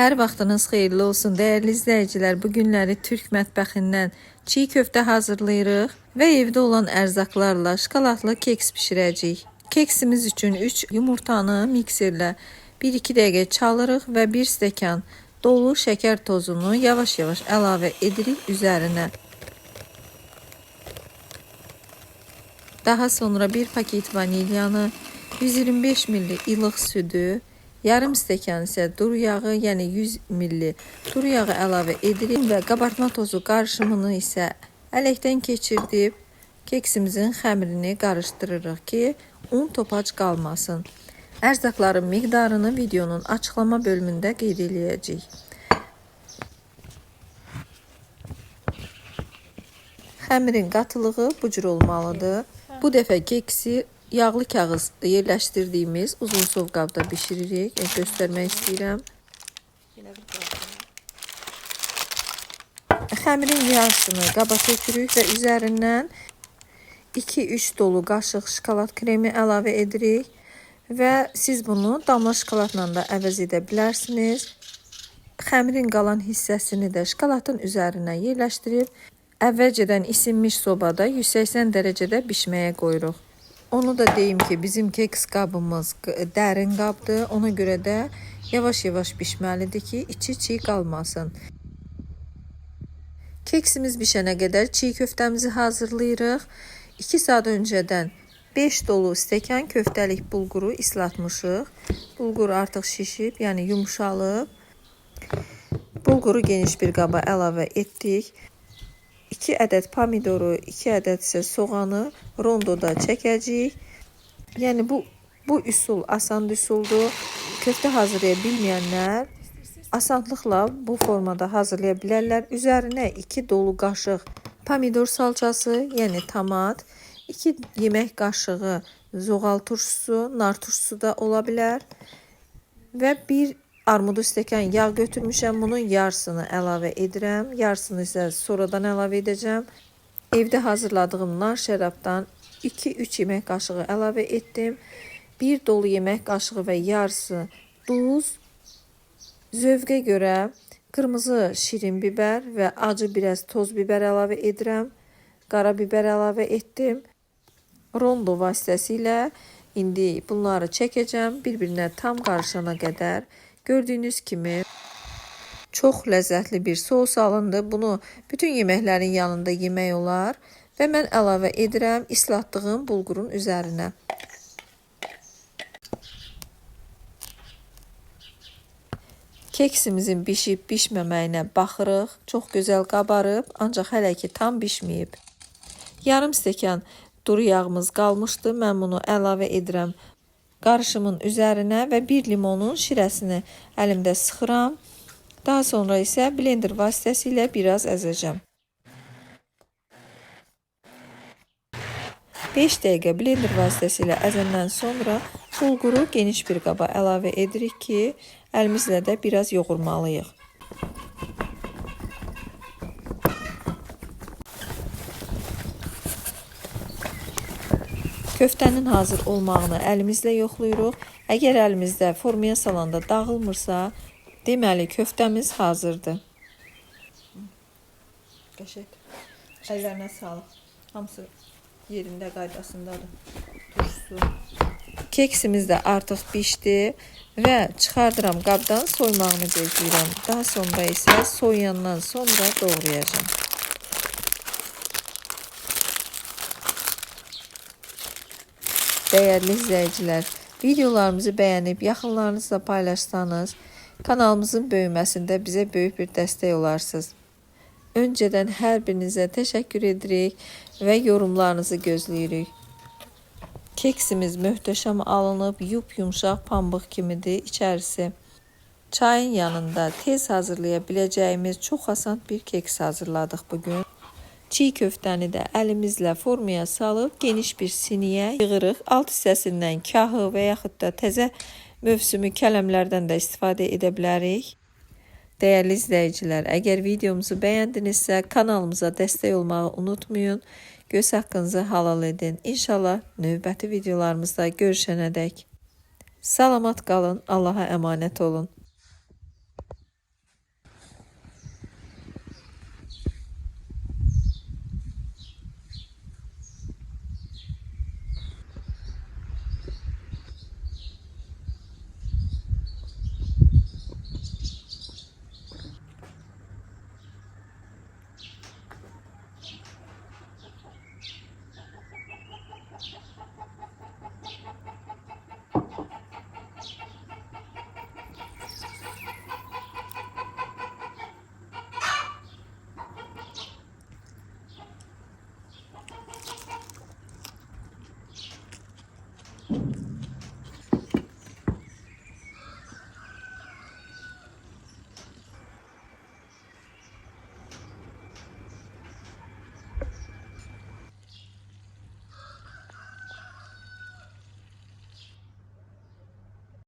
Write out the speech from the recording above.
Hər vaxtınız xeyirli olsun dəyərli izləyicilər. Bu günləri Türk mətbəxindən çiğ köftə hazırlayırıq və evdə olan ərzaqlarla şokoladlı keks bişirəcəyik. Keksimiz üçün 3 yumurtanı mikserlə 1-2 dəqiqə çalırıq və 1 stəkan dolu şəkər tozunu yavaş-yavaş əlavə edirik üzərinə. Daha sonra 1 paket vanilyanı, 125 ml ilıq südü, yarım stəkan isə duru yağı, yəni 100 ml duru yağı əlavə edirik və qabartma tozu qarışımını isə ələkdən keçirdib keksimizin xəmirini qarışdırırıq ki, un topac qalmasın. Ərzaqların miqdarını videonun açıqlama bölümündə qeyd edəcəyik. Xəmirin qatılığı bu cür olmalıdır. Bu dəfə keksi yağlı kağız yerləşdirdiyimiz uzun sov qabda bişiririk. Göstərmək istəyirəm. Xəmirin yarısını qaba tökürük və üzərindən 2-3 dolu qaşıq şokolad kremi əlavə edirik. Və siz bunu damla şokoladla da əvəz edə bilərsiniz. Xəmirin qalan hissəsini də şokoladın üzərinə yerləşdirib əvvəlcədən isinmiş sobada 180 dərəcədə bişməyə qoyuruq. Onu da deyim ki, bizim keks qabımız dərin qabdır. Ona görə də yavaş-yavaş bişməlidir ki, içi çiğ qalmasın. Keksimiz bişənə qədər çiğ köftəmizi hazırlayırıq. 2 saat öncədən 5 dolu stəkan köftəlik bulquru islatmışıq. Bulgur artıq şişib, yəni yumuşalıb. Bulquru geniş bir qaba əlavə etdik. 2 ədəd pomidoru, 2 ədəd isə soğanı rondoda çəkəcəyik. Yəni bu üsul asan üsuldur. Köftə hazırlaya bilməyənlər asanlıqla bu formada hazırlaya bilərlər. Üzərinə 2 dolu qaşıq pomidor salçası, yəni tomat, 2 yemək qaşığı zoğal turşusu, nar turşusu da ola bilər və 1 armudu stəkan yağ götürmüşəm. Bunun yarısını əlavə edirəm. Yarısını isə sonradan əlavə edəcəm. Evdə hazırladığım nar şərabdan 2-3 yemək qaşığı əlavə etdim. 1 dolu yemək qaşığı və yarısı duz. Zövqə görə qırmızı şirin bibər və acı biraz toz bibər əlavə edirəm. Qara bibər əlavə etdim. Rondo vasitəsilə indi bunları çəkəcəm. Bir-birinə tam qarışana qədər. Gördüyünüz kimi çox ləzzətli bir sos alındı. Bunu bütün yeməklərin yanında yemək olar və mən əlavə edirəm islatdığım bulqurun üzərinə. Keksimizin bişib bişməməyinə baxırıq. Çox gözəl qabarıb, ancaq hələ ki tam bişməyib. Yarım stəkan duru yağımız qalmışdı. Mən bunu əlavə edirəm qarışımın üzərinə və 1 limonun şirəsini əlimdə sıxıram. Daha sonra isə blender vasitəsilə biraz əzəcəm. 5 dəqiqə blender vasitəsilə əzəndən sonra bulquru geniş bir qaba əlavə edirik ki, əlimizlə də biraz yoğurmalıyıq. Köftənin hazır olmağını əlimizlə yoxlayırıq. Əgər əlimizdə formaya salanda dağılmırsa, deməli köftəmiz hazırdır. Qəşəng. Əllərinə sağlıq. Hamısı yerində, qaydasındadır. Turşusu. Keksimiz də artıq bişdi və çıxardıram qabdan, soymağını gözləyirəm. Daha sonra isə soyandan sonra doğrayacağım. Dəyərli izləyicilər, videolarımızı bəyənib yaxınlarınızla paylaşsanız, kanalımızın böyüməsində bizə böyük bir dəstək olarsınız. Öncədən hər birinizə təşəkkür edirik və yorumlarınızı gözləyirik. Keksimiz möhtəşəm alınıb, yumşaq pambıq kimidir içərisi. Çayın yanında tez hazırlaya biləcəyimiz çox asan bir keks hazırladıq bugün. Çiğ köftəni də əlimizlə formaya salıb geniş bir siniyə yığırıq. Alt hissəsindən kahı və yaxud da təzə mövsümü kələmlərdən də istifadə edə bilərik. Dəyərli izləyicilər, əgər videomuzu bəyəndinizsə kanalımıza dəstək olmağı unutmayın. Göz haqqınızı halal edin. İnşallah növbəti videolarımızda görüşənədək. Salamat qalın, Allaha əmanət olun.